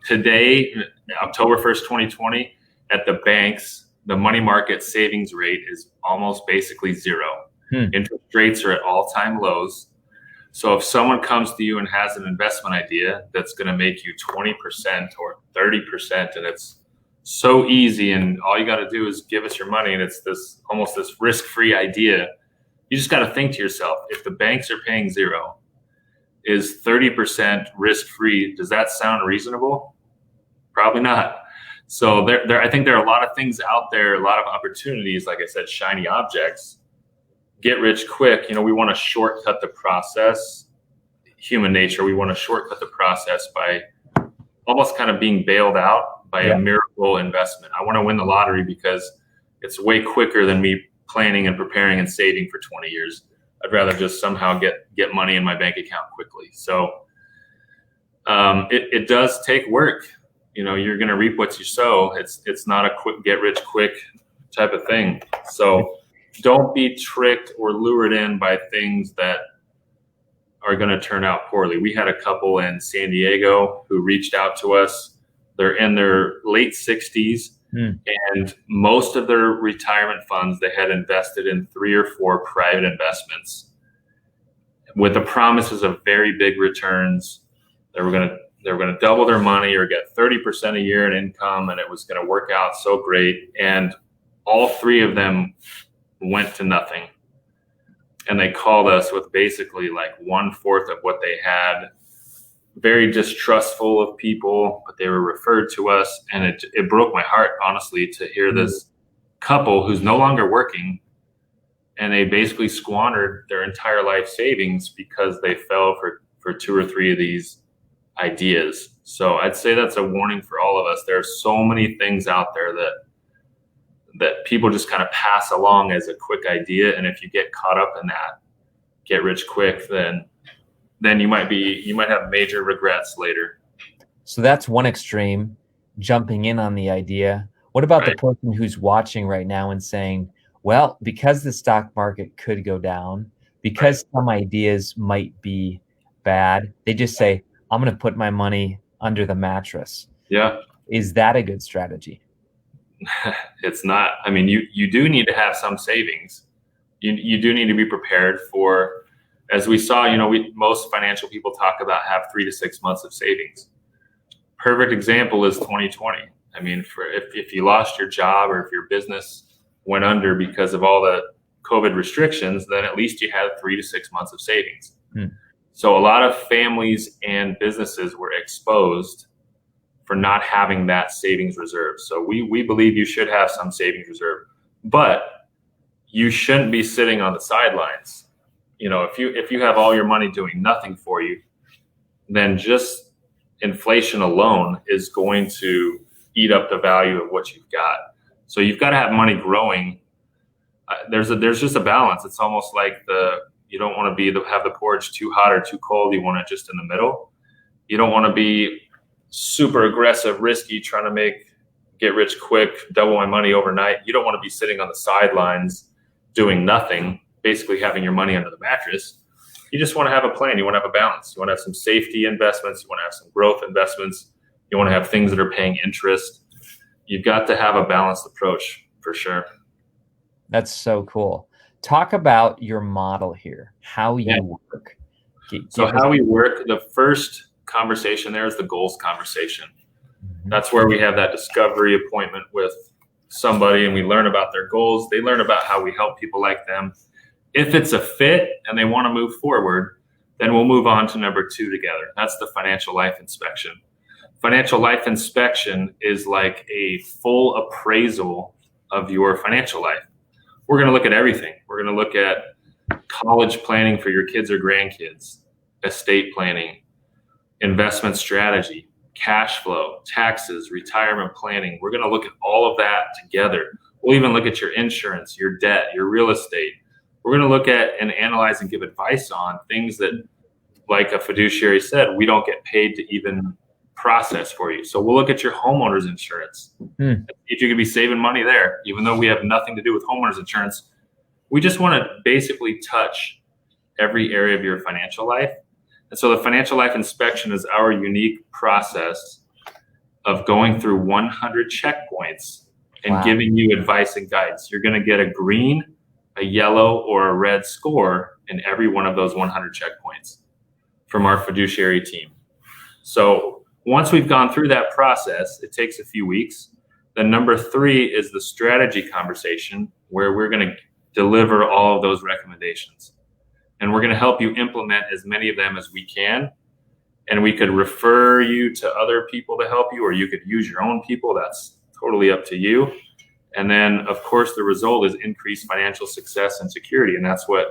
Today, October 1st, 2020, at the banks, the money market savings rate is almost basically zero. Interest rates are at all-time lows. So if someone comes to you and has an investment idea that's going to make you 20% or 30%, and it's so easy and all you got to do is give us your money, and it's almost this risk-free idea, you just got to think to yourself, if the banks are paying 0, is 30% risk-free, does that sound reasonable? Probably not. So I think there are a lot of things out there, a lot of opportunities, like I said, shiny objects, get rich quick. We want to shortcut the process. Human nature, we want to shortcut the process by almost kind of being bailed out by a miracle investment. I want to win the lottery because it's way quicker than me planning and preparing and saving for 20 years. I'd rather just somehow get money in my bank account quickly. So it does take work. You're going to reap what you sow. It's not a quick get rich quick type of thing. So don't be tricked or lured in by things that are going to turn out poorly. We had a couple in San Diego who reached out to us. They're in their late 60s. And most of their retirement funds, they had invested in 3 or 4 private investments with the promises of very big returns. They were going to double their money or get 30% a year in income, and it was going to work out so great. And all 3 of them went to nothing. And they called us with basically like 1/4 of what they had. Very distrustful of people, but they were referred to us, and it broke my heart, honestly, to hear this couple who's no longer working, and they basically squandered their entire life savings because they fell for 2 or 3 of these ideas. So I'd say that's a warning for all of us. There are so many things out there that people just kind of pass along as a quick idea, and if you get caught up in that get rich quick, then you might have major regrets later. So that's one extreme, jumping in on the idea. What about the person who's watching right now and saying, well, because the stock market could go down, because some ideas might be bad, they just say, I'm going to put my money under the mattress. Yeah. Is that a good strategy? It's not. I mean, you do need to have some savings. You do need to be prepared for, as we saw, most financial people talk about have 3 to 6 months of savings. Perfect example is 2020. I mean, if you lost your job or if your business went under because of all the COVID restrictions, then at least you had 3 to 6 months of savings. So a lot of families and businesses were exposed for not having that savings reserve. So we believe you should have some savings reserve, but you shouldn't be sitting on the sidelines. If you have all your money doing nothing for you, then just inflation alone is going to eat up the value of what you've got. So you've got to have money growing. There's just a balance. It's almost like you don't want to have the porridge too hot or too cold. You want it just in the middle. You don't want to be super aggressive, risky, trying to get rich quick, double my money overnight. You don't want to be sitting on the sidelines doing nothing, basically having your money under the mattress. You just want to have a plan. You want to have a balance. You want to have some safety investments. You want to have some growth investments. You want to have things that are paying interest. You've got to have a balanced approach for sure. That's so cool. Talk about your model here, how you work. How we work, the first conversation there is the goals conversation. That's where we have that discovery appointment with somebody and we learn about their goals. They learn about how we help people like them. If it's a fit and they want to move forward, then we'll move on to number 2 together. That's the financial life inspection. Financial life inspection is like a full appraisal of your financial life. We're going to look at everything. We're going to look at college planning for your kids or grandkids, estate planning, investment strategy, cash flow, taxes, retirement planning. We're going to look at all of that together. We'll even look at your insurance, your debt, your real estate. We're going to look at and analyze and give advice on things that, like a fiduciary said, we don't get paid to even process for you. So we'll look at your homeowner's insurance. If you could be saving money there, even though we have nothing to do with homeowner's insurance, we just want to basically touch every area of your financial life. And so the financial life inspection is our unique process of going through 100 checkpoints and giving you advice and guidance. You're going to get a green, a yellow, or a red score in every one of those 100 checkpoints from our fiduciary team. So once we've gone through that process, it takes a few weeks. Then number 3 is the strategy conversation, where we're going to deliver all of those recommendations. And we're going to help you implement as many of them as we can. And we could refer you to other people to help you, or you could use your own people. That's totally up to you. And then, of course, the result is increased financial success and security. And that's what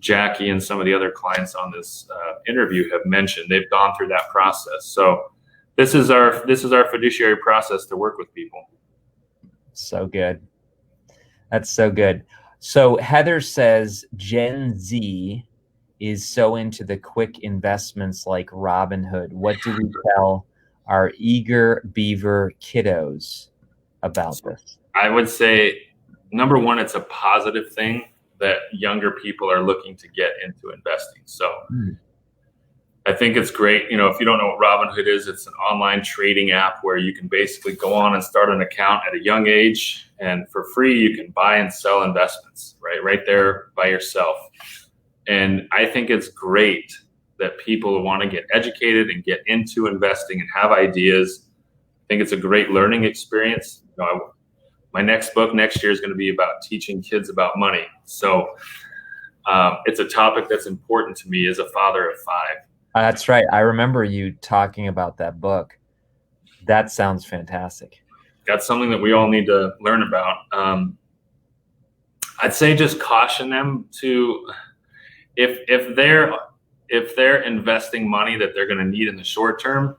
Jackie and some of the other clients on this interview have mentioned. They've gone through that process. So this is our fiduciary process to work with people. So good. That's so good. So Heather says Gen Z is so into the quick investments like Robinhood. What do we tell our eager beaver kiddos about this? I would say, number one, it's a positive thing that younger people are looking to get into investing. So I think it's great. You know, if you don't know what Robinhood is, it's an online trading app where you can basically go on and start an account at a young age, and for free you can buy and sell investments right there by yourself. And I think it's great that people want to get educated and get into investing and have ideas. I think it's a great learning experience. You know, my next book next year is going to be about teaching kids about money. So it's a topic that's important to me as a father of 5. That's right. I remember you talking about that book. That sounds fantastic. That's something that we all need to learn about. I'd say just caution them to, if they're investing money that they're going to need in the short term,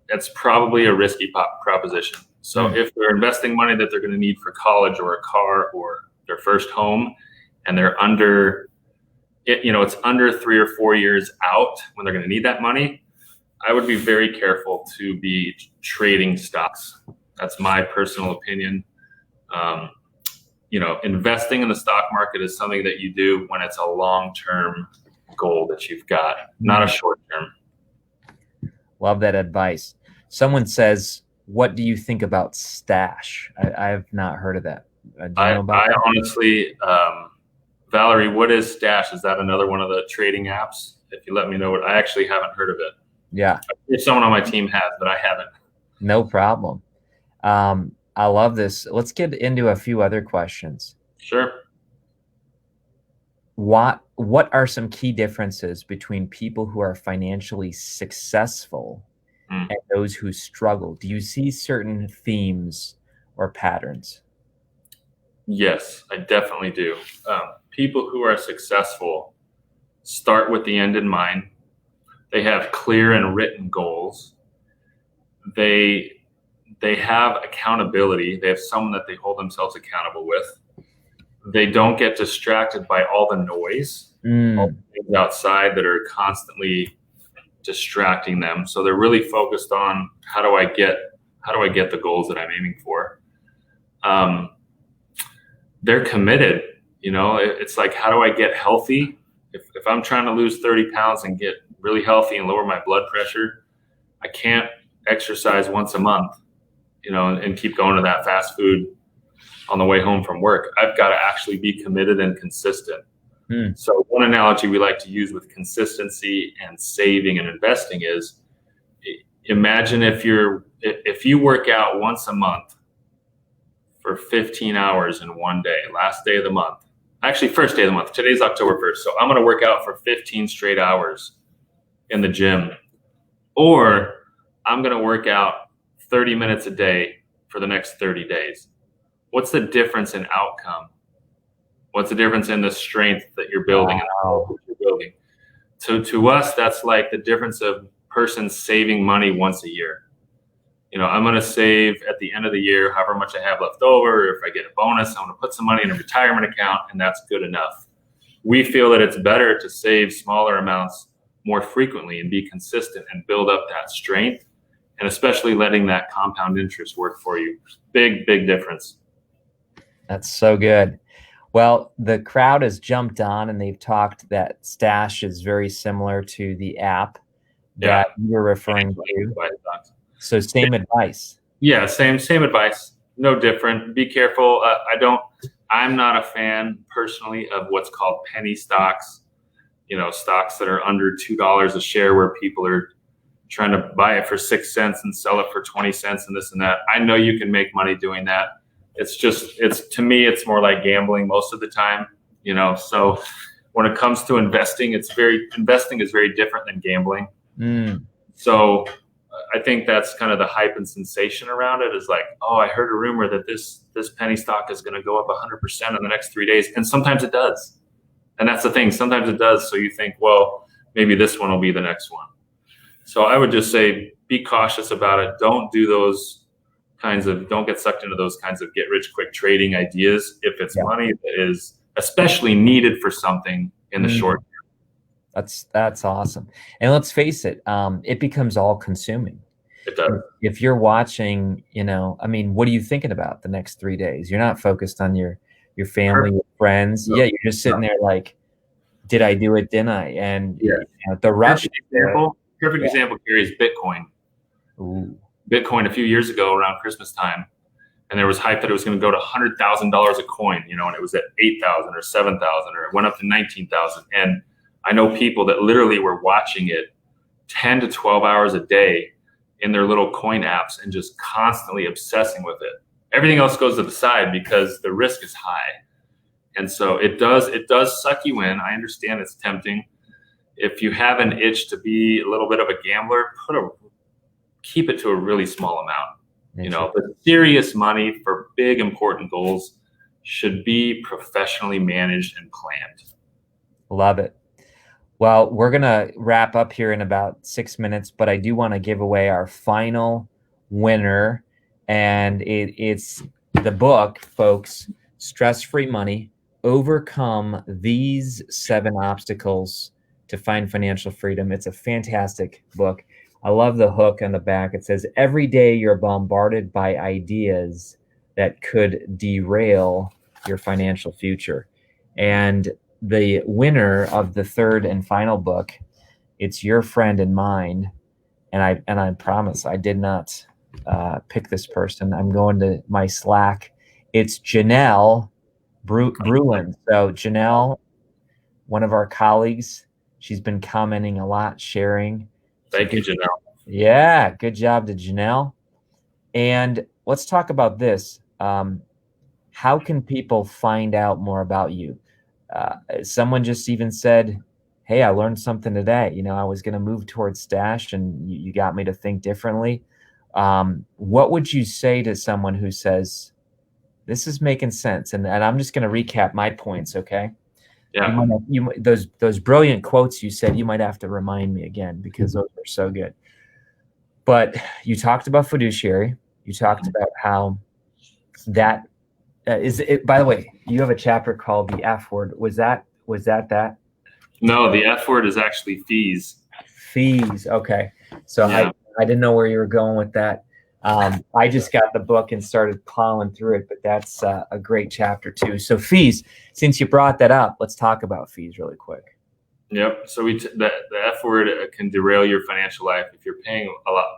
that's probably a risky proposition. So if they're investing money that they're going to need for college or a car or their first home, and they're under, it's under 3 or 4 years out when they're going to need that money, I would be very careful to be trading stocks. That's my personal opinion. Investing in the stock market is something that you do when it's a long-term goal that you've got, not a short-term. Love that advice. Someone says, what do you think about Stash? I have not heard of that. I honestly, Valerie, what is Stash? Is that another one of the trading apps? If you let me know I actually haven't heard of it. Yeah. If someone on my team has, but I haven't. No problem. I love this. Let's get into a few other questions. Sure. What are some key differences between people who are financially successful and those who struggle? Do you see certain themes or patterns? Yes, I definitely do. People who are successful start with the end in mind. They have clear and written goals. They have accountability. They have someone that they hold themselves accountable with. They don't get distracted by all the noise all the things outside that are constantly distracting them. So they're really focused on how do I get the goals that I'm aiming for. They're committed. It's like, how do I get healthy? If I'm trying to lose 30 pounds and get really healthy and lower my blood pressure, I can't exercise once a month, and keep going to that fast food on the way home from work. I've got to actually be committed and consistent. So one analogy we like to use with consistency and saving and investing is, imagine if you work out once a month for 15 hours in one day, last day of the month, actually first day of the month, today's October 1st. So I'm going to work out for 15 straight hours in the gym, or I'm going to work out 30 minutes a day for the next 30 days. What's the difference in outcome? What's the difference in the strength that you're building? Wow. And the you're building? To us, that's like the difference of person saving money once a year. I'm going to save at the end of the year however much I have left over. If I get a bonus, I'm going to put some money in a retirement account, and that's good enough. We feel that it's better to save smaller amounts more frequently and be consistent and build up that strength, and especially letting that compound interest work for you. Big, big difference. That's so good. Well, the crowd has jumped on and they've talked that Stash is very similar to the app that you were referring to. So same advice. Yeah, same advice. No different. Be careful. I'm not a fan personally of what's called penny stocks. Stocks that are under $2 a share, where people are trying to buy it for 6 cents and sell it for 20 cents and this and that. I know you can make money doing that. it's to me, it's more like gambling most of the time, so when it comes to investing, investing is very different than gambling. So I think that's kind of the hype and sensation around it, is like, oh, I heard a rumor that this penny stock is going to go up 100% in the next 3 days. And sometimes it does. And that's the thing. Sometimes it does. So you think, well, maybe this one will be the next one. So I would just say, be cautious about it. Don't get sucked into those kinds of get rich quick trading ideas if it's money that is especially needed for something in the short term. That's awesome. And let's face it, it becomes all consuming. It does. If you're watching, what are you thinking about the next 3 days? You're not focused on your family, your friends. Yeah, you're just sitting there like, did I do it? Didn't I? And the rush. Perfect example, Kary, is Bitcoin. Ooh. Bitcoin a few years ago around Christmas time, and there was hype that it was going to go to $100,000 a coin, and it was at 8,000 or 7,000, or it went up to 19,000. And I know people that literally were watching it 10 to 12 hours a day in their little coin apps and just constantly obsessing with it. Everything else goes to the side because the risk is high. And so it does suck you in. I understand it's tempting. If you have an itch to be a little bit of a gambler, keep it to a really small amount. But serious money for big, important goals should be professionally managed and planned. Love it. Well, we're going to wrap up here in about 6 minutes, but I do want to give away our final winner. And it's the book, folks, Stress-Free Money, Overcome These 7 Obstacles to Find Financial Freedom. It's a fantastic book. I love the hook on the back. It says, every day you're bombarded by ideas that could derail your financial future. And the winner of the 3rd and final book, it's your friend and mine. And I promise I did not pick this person. I'm going to my Slack. It's Janelle Bruin. So Janelle, one of our colleagues, she's been commenting a lot, sharing. Thank you, Janelle. Yeah, good job to Janelle. And let's talk about this. How can people find out more about you? Someone just even said, hey, I learned something today. I was going to move towards Stash, and you got me to think differently. What would you say to someone who says, this is making sense? And I'm just going to recap my points, okay? Yeah. Those brilliant quotes you said, you might have to remind me again, because those are so good. But you talked about Fiduciary. You talked about how that is it. By the way, you have a chapter called The F Word. Was that? No, the F word is actually fees. Fees. Okay. So yeah. I didn't know where you were going with that. I just got the book and started plowing through it, but that's a great chapter too. So fees, since you brought that up, let's talk about fees really quick. Yep. So the F word can derail your financial life if you're paying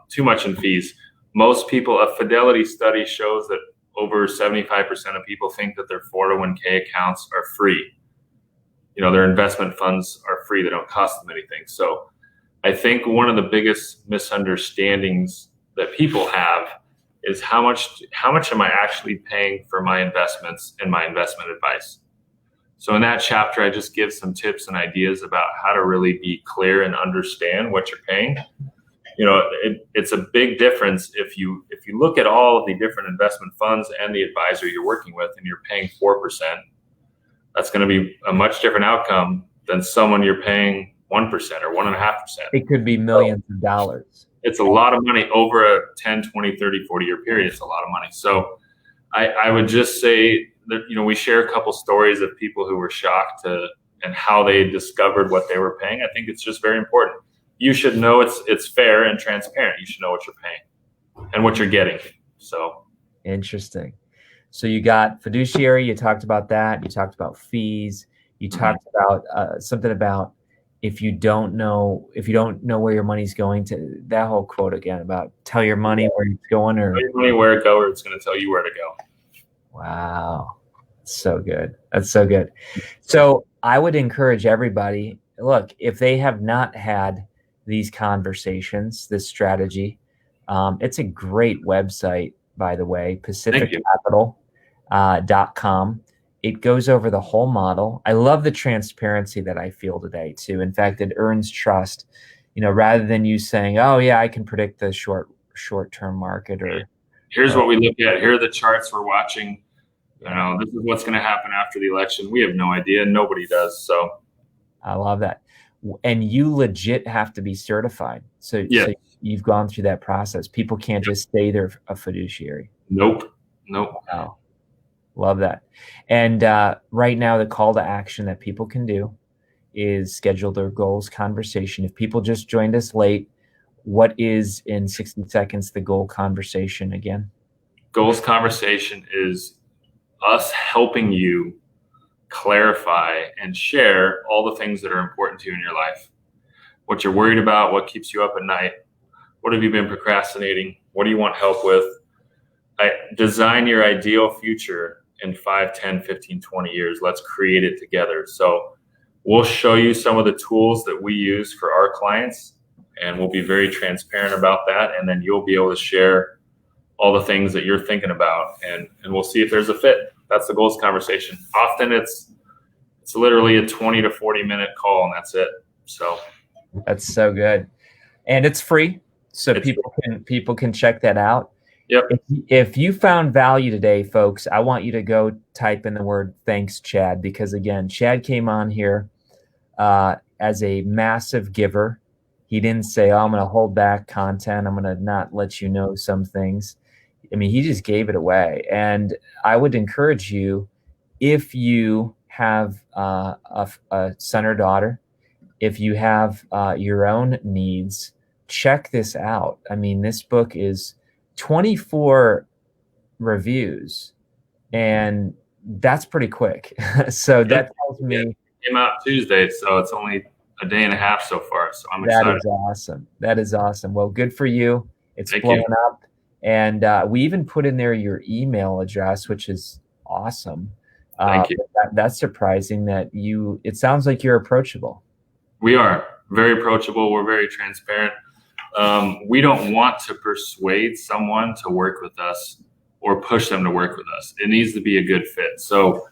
too much in fees. Most people, a Fidelity study shows that over 75% of people think that their 401k accounts are free. Their investment funds are free. They don't cost them anything. So I think one of the biggest misunderstandings that people have is how much am I actually paying for my investments and my investment advice. So in that chapter, I just give some tips and ideas about how to really be clear and understand what you're paying. It's a big difference if you look at all of the different investment funds and the advisor you're working with, and you're paying 4%. That's going to be a much different outcome than someone you're paying 1% or 1.5%. It could be millions of dollars. It's a lot of money over a 10, 20, 30, 40-year period. It's a lot of money. So I would just say that, we share a couple stories of people who were shocked and how they discovered what they were paying. I think it's just very important. You should know it's fair and transparent. You should know what you're paying and what you're getting. So interesting. So you got Fiduciary. You talked about that. You talked about fees. You talked about something about if you don't know where your money's going to, that whole quote again about tell your money where it's going, or tell your money where to go, or it's going to tell you where to go. Wow. So good. That's so good. So I would encourage everybody, look, if they have not had these conversations, this strategy, it's a great website, by the way, Pacific Capital. .com. It goes over the whole model. I love the transparency that I feel today too. In fact, it earns trust, rather than you saying, oh yeah, I can predict the short-term market, or here's what we look at. Here are the charts we're watching. This is what's going to happen after the election. We have no idea. Nobody does. So I love that. And you legit have to be certified. So you've gone through that process. People can't just say they're a fiduciary. Nope. Wow. Love that. And right now, the call to action that people can do is schedule their goals conversation. If people just joined us late, what is, in 60 seconds, the goal conversation again? Goals conversation is us helping you clarify and share all the things that are important to you in your life. What you're worried about, what keeps you up at night, what have you been procrastinating, what do you want help with? Design your ideal future in 5, 10, 15, 20 years. Let's create it together. So we'll show you some of the tools that we use for our clients, and we'll be very transparent about that. And then you'll be able to share all the things that you're thinking about, and we'll see if there's a fit. That's the goals conversation. Often it's literally a 20 to 40 minute call, and that's it. So that's so good. And it's free. So people can check that out. Yep. If you found value today, folks, I want you to go type in the word "thanks, Chad," because again, Chad came on here as a massive giver. He didn't say, "Oh, I'm going to hold back content. I'm going to not let you know some things." I mean, he just gave it away. And I would encourage you, if you have a son or daughter, if you have your own needs, check this out. I mean, this book is 24 reviews, and that's pretty quick. So that tells me it came out Tuesday, so it's only a day and a half so far. So I'm excited. That is awesome. That is awesome. Well, good for you. It's blowing up. And we even put in there your email address, which is awesome. Thank you. That's surprising that it sounds like you're approachable. We are very approachable. We're very transparent. We don't want to persuade someone to work with us or push them to work with us. It needs to be a good fit. So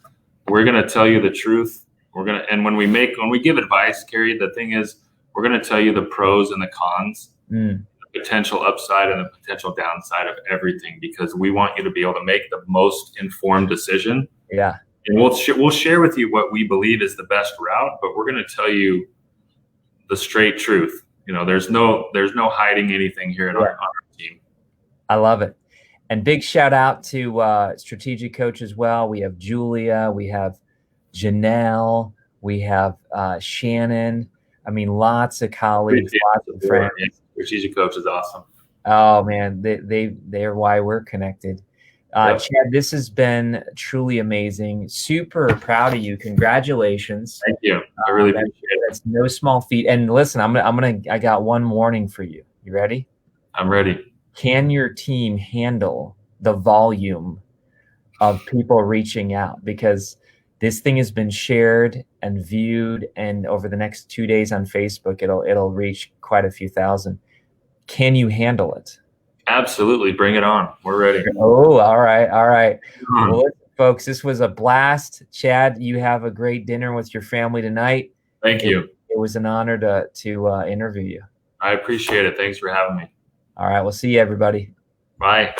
we're going to tell you the truth. And when we give advice, Kary, the thing is, we're going to tell you the pros and the cons, the potential upside and the potential downside of everything, because we want you to be able to make the most informed decision. Yeah. And we'll share with you what we believe is the best route, but we're going to tell you the straight truth. There's no hiding anything here on our team. I love it. And big shout out to Strategic Coach as well. We have Julia, we have Janelle, we have Shannon. I mean, lots of colleagues, lots of friends. Strategic Coach is awesome. Oh man, they're why we're connected. Chad, this has been truly amazing. Super proud of you. Congratulations. Thank you. I really appreciate it. That's no small feat. And listen, I got one warning for you. You ready? I'm ready. Can your team handle the volume of people reaching out? Because this thing has been shared and viewed, and over the next 2 days on Facebook, it'll reach quite a few thousand. Can you handle it? Absolutely. Bring it on. We're ready. Oh, all right. Well, listen, folks, this was a blast. Chad, you have a great dinner with your family tonight. Thank you. It was an honor to interview you. I appreciate it. Thanks for having me. All right. We'll see you, everybody. Bye.